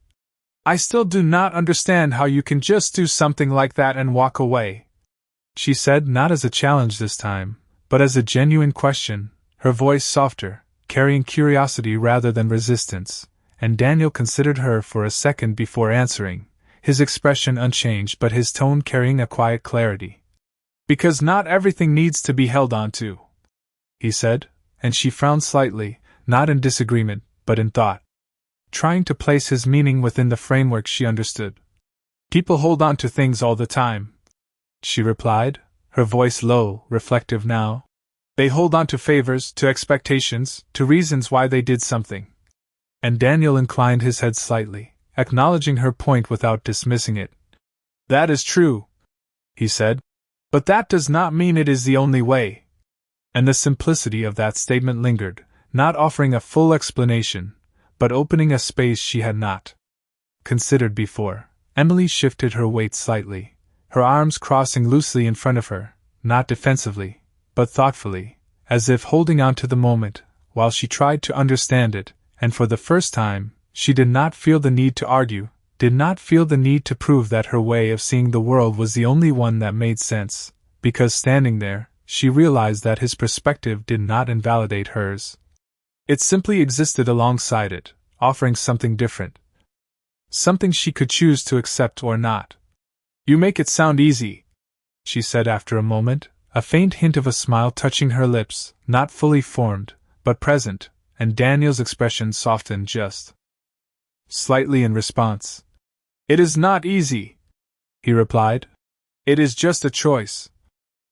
"I still do not understand how you can just do something like that and walk away," she said, not as a challenge this time, but as a genuine question, her voice softer, carrying curiosity rather than resistance, and Daniel considered her for a second before answering, his expression unchanged but his tone carrying a quiet clarity. "Because not everything needs to be held on to," he said, and she frowned slightly, not in disagreement, but in thought, trying to place his meaning within the framework she understood. "People hold on to things all the time," she replied, her voice low, reflective now. "They hold on to favors, to expectations, to reasons why they did something." And Daniel inclined his head slightly, acknowledging her point without dismissing it. "That is true," he said. "But that does not mean it is the only way." And the simplicity of that statement lingered, not offering a full explanation, but opening a space she had not considered before. Emily shifted her weight slightly, her arms crossing loosely in front of her, not defensively, but thoughtfully, as if holding on to the moment, while she tried to understand it, and for the first time, she did not feel the need to argue, did not feel the need to prove that her way of seeing the world was the only one that made sense, because standing there, she realized that his perspective did not invalidate hers. It simply existed alongside it, offering something different. Something she could choose to accept or not. "You make it sound easy," she said after a moment, a faint hint of a smile touching her lips, not fully formed, but present, and Daniel's expression softened just slightly in response. "It is not easy," he replied. "It is just a choice."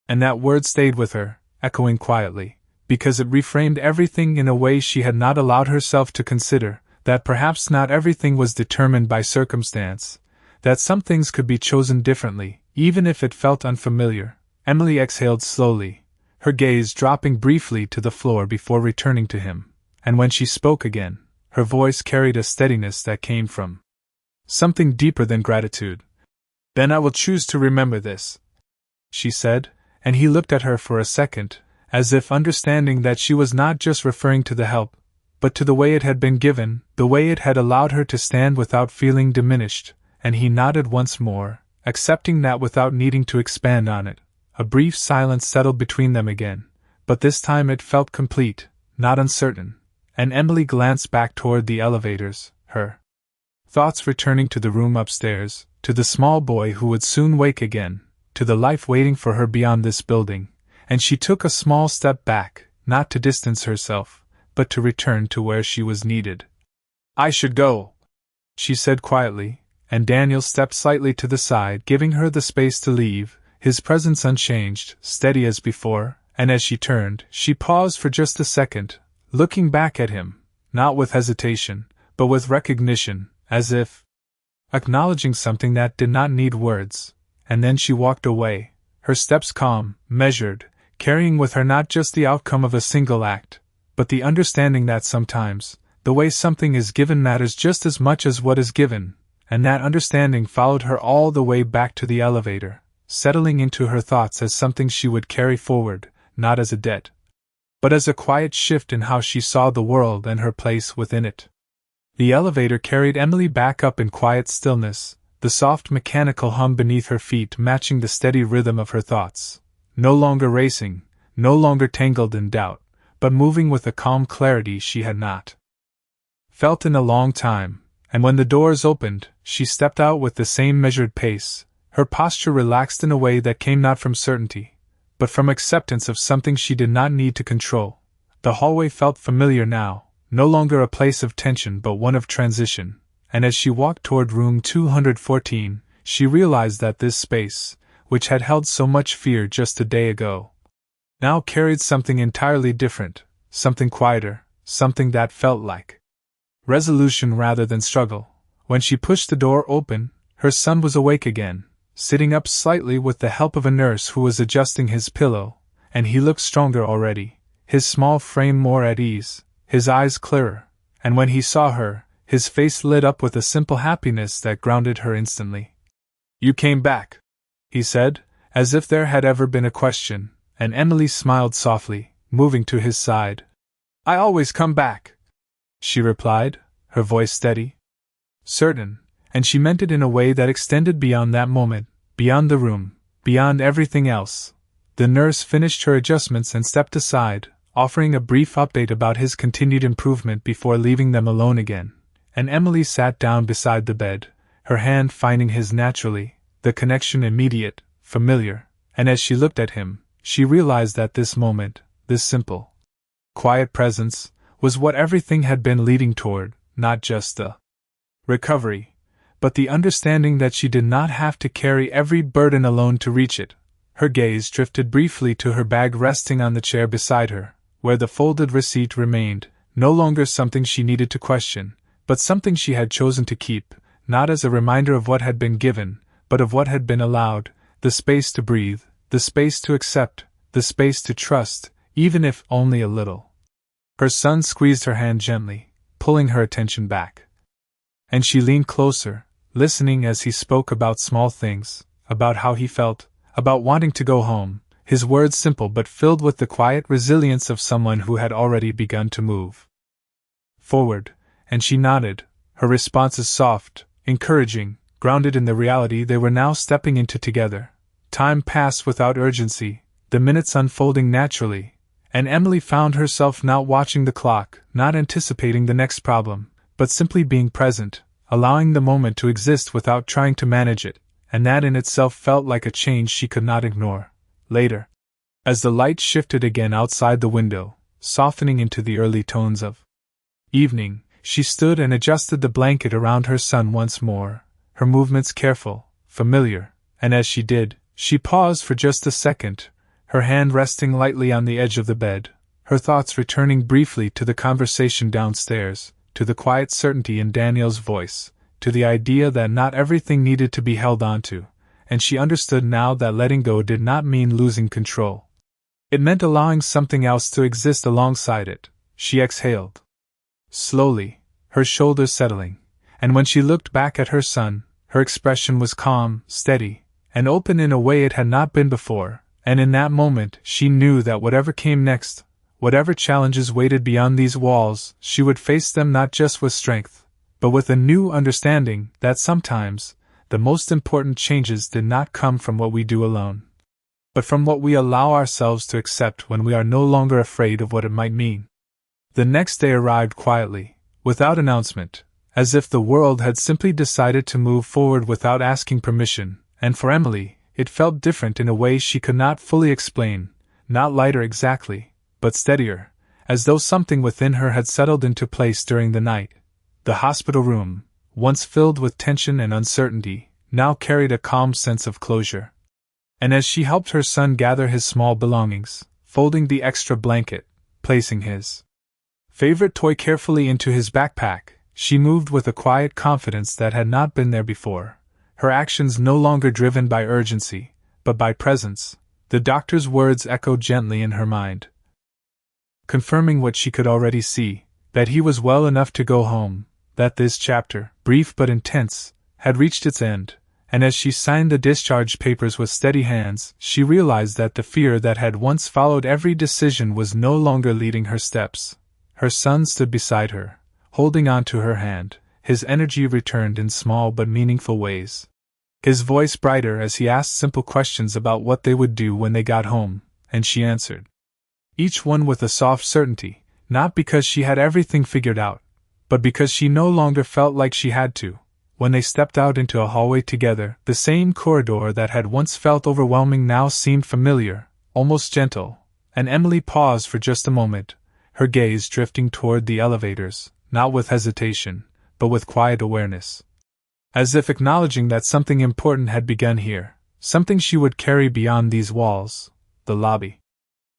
And that word stayed with her, echoing quietly, because it reframed everything in a way she had not allowed herself to consider, that perhaps not everything was determined by circumstance, that some things could be chosen differently, even if it felt unfamiliar. Emily exhaled slowly, her gaze dropping briefly to the floor before returning to him, and when she spoke again, her voice carried a steadiness that came from something deeper than gratitude. "Then I will choose to remember this," she said, and he looked at her for a second, as if understanding that she was not just referring to the help, but to the way it had been given, the way it had allowed her to stand without feeling diminished, and he nodded once more, accepting that without needing to expand on it. A brief silence settled between them again, but this time it felt complete, not uncertain, and Emily glanced back toward the elevators, her thoughts returning to the room upstairs, to the small boy who would soon wake again, to the life waiting for her beyond this building, and she took a small step back, not to distance herself, but to return to where she was needed. "I should go," she said quietly, and Daniel stepped slightly to the side, giving her the space to leave, his presence unchanged, steady as before, and as she turned, she paused for just a second, looking back at him, not with hesitation, but with recognition, as if acknowledging something that did not need words, and then she walked away, her steps calm, measured, carrying with her not just the outcome of a single act, but the understanding that sometimes, the way something is given matters just as much as what is given, and that understanding followed her all the way back to the elevator, settling into her thoughts as something she would carry forward, not as a debt, but as a quiet shift in how she saw the world and her place within it. The elevator carried Emily back up in quiet stillness, the soft mechanical hum beneath her feet matching the steady rhythm of her thoughts, no longer racing, no longer tangled in doubt, but moving with a calm clarity she had not felt in a long time, and when the doors opened, she stepped out with the same measured pace, her posture relaxed in a way that came not from certainty, but from acceptance of something she did not need to control. The hallway felt familiar now, no longer a place of tension but one of transition, and as she walked toward room 214, she realized that this space, which had held so much fear just a day ago, now carried something entirely different, something quieter, something that felt like resolution rather than struggle. When she pushed the door open, her son was awake again, sitting up slightly with the help of a nurse who was adjusting his pillow, and he looked stronger already, his small frame more at ease, his eyes clearer, and when he saw her, his face lit up with a simple happiness that grounded her instantly. "You came back," he said, as if there had ever been a question, and Emily smiled softly, moving to his side. "I always come back," she replied, her voice steady, certain, and she meant it in a way that extended beyond that moment, beyond the room, beyond everything else. The nurse finished her adjustments and stepped aside, offering a brief update about his continued improvement before leaving them alone again, and Emily sat down beside the bed, her hand finding his naturally, the connection immediate, familiar, and as she looked at him, she realized that this moment, this simple, quiet presence, was what everything had been leading toward, not just the recovery, but the understanding that she did not have to carry every burden alone to reach it. Her gaze drifted briefly to her bag resting on the chair beside her, where the folded receipt remained, no longer something she needed to question, but something she had chosen to keep, not as a reminder of what had been given, but of what had been allowed, the space to breathe, the space to accept, the space to trust, even if only a little. Her son squeezed her hand gently, pulling her attention back, and she leaned closer, listening as he spoke about small things, about how he felt, about wanting to go home, his words simple but filled with the quiet resilience of someone who had already begun to move forward, and she nodded, her responses soft, encouraging, grounded in the reality they were now stepping into together. Time passed without urgency, the minutes unfolding naturally, and Emily found herself not watching the clock, not anticipating the next problem, but simply being present, allowing the moment to exist without trying to manage it, and that in itself felt like a change she could not ignore. Later, as the light shifted again outside the window, softening into the early tones of evening, she stood and adjusted the blanket around her son once more, her movements careful, familiar, and as she did, she paused for just a second, her hand resting lightly on the edge of the bed, her thoughts returning briefly to the conversation downstairs, to the quiet certainty in Daniel's voice, to the idea that not everything needed to be held onto, and she understood now that letting go did not mean losing control. It meant allowing something else to exist alongside it. She exhaled slowly, her shoulders settling, and when she looked back at her son, her expression was calm, steady, and open in a way it had not been before, and in that moment she knew that whatever came next, whatever challenges waited beyond these walls, she would face them not just with strength, but with a new understanding that sometimes, the most important changes did not come from what we do alone, but from what we allow ourselves to accept when we are no longer afraid of what it might mean. The next day arrived quietly, without announcement, as if the world had simply decided to move forward without asking permission, and for Emily, it felt different in a way she could not fully explain, not lighter exactly, but steadier, as though something within her had settled into place during the night. The hospital room, once filled with tension and uncertainty, now carried a calm sense of closure. And as she helped her son gather his small belongings, folding the extra blanket, placing his favorite toy carefully into his backpack, she moved with a quiet confidence that had not been there before, her actions no longer driven by urgency, but by presence. The doctor's words echoed gently in her mind, confirming what she could already see, that he was well enough to go home, that this chapter, brief but intense, had reached its end, and as she signed the discharge papers with steady hands, she realized that the fear that had once followed every decision was no longer leading her steps. Her son stood beside her, holding on to her hand, his energy returned in small but meaningful ways. His voice brighter as he asked simple questions about what they would do when they got home, and she answered. Each one with a soft certainty, not because she had everything figured out, but because she no longer felt like she had to. When they stepped out into a hallway together, the same corridor that had once felt overwhelming now seemed familiar, almost gentle, and Emily paused for just a moment, her gaze drifting toward the elevators, not with hesitation, but with quiet awareness. As if acknowledging that something important had begun here, something she would carry beyond these walls. The lobby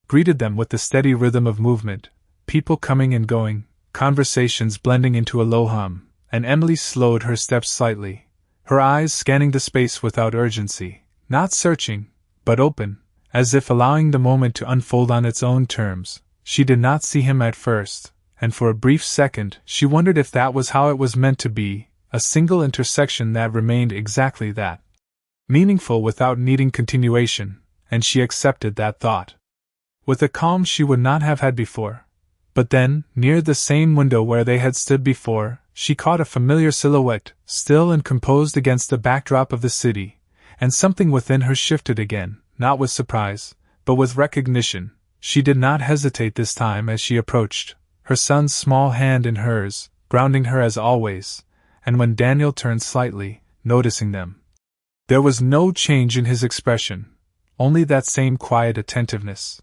greeted them with the steady rhythm of movement, people coming and going, conversations blending into a low hum, and Emily slowed her steps slightly, her eyes scanning the space without urgency, not searching, but open, as if allowing the moment to unfold on its own terms. She did not see him at first, and for a brief second she wondered if that was how it was meant to be, a single intersection that remained exactly that. Meaningful without needing continuation, and she accepted that thought with a calm she would not have had before. But then, near the same window where they had stood before, she caught a familiar silhouette, still and composed against the backdrop of the city, and something within her shifted again, not with surprise, but with recognition. She did not hesitate this time as she approached, her son's small hand in hers, grounding her as always, and when Daniel turned slightly, noticing them, there was no change in his expression, only that same quiet attentiveness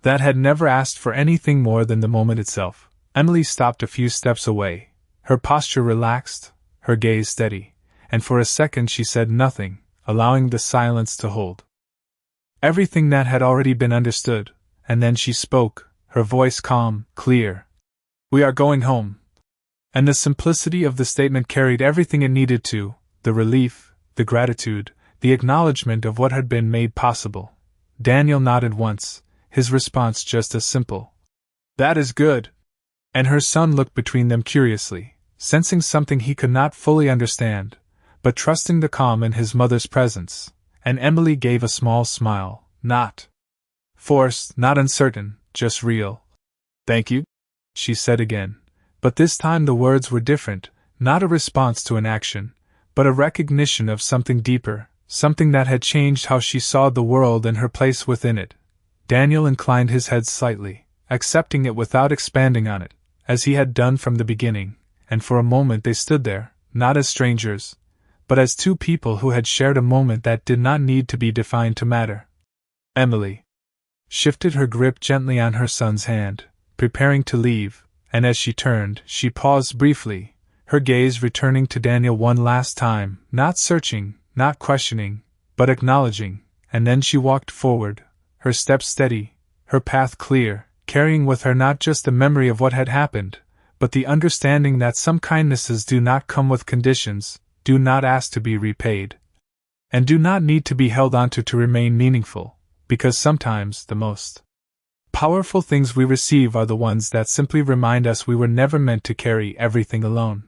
that had never asked for anything more than the moment itself. Emily stopped a few steps away, her posture relaxed, her gaze steady, and for a second she said nothing, allowing the silence to hold everything that had already been understood. And then she spoke, her voice calm, clear. "We are going home." And the simplicity of the statement carried everything it needed to, the relief, the gratitude, the acknowledgement of what had been made possible. Daniel nodded once, his response just as simple. "That is good." And her son looked between them curiously, sensing something he could not fully understand, but trusting the calm in his mother's presence. And Emily gave a small smile, not forced, not uncertain, just real. "Thank you," she said again, but this time the words were different, not a response to an action, but a recognition of something deeper, something that had changed how she saw the world and her place within it. Daniel inclined his head slightly, accepting it without expanding on it, as he had done from the beginning, and for a moment they stood there, not as strangers, but as two people who had shared a moment that did not need to be defined to matter. Emily shifted her grip gently on her son's hand, preparing to leave, and as she turned, she paused briefly, her gaze returning to Daniel one last time, not searching, not questioning, but acknowledging, and then she walked forward, her steps steady, her path clear, carrying with her not just the memory of what had happened, but the understanding that some kindnesses do not come with conditions, do not ask to be repaid, and do not need to be held onto to remain meaningful. Because sometimes the most powerful things we receive are the ones that simply remind us we were never meant to carry everything alone.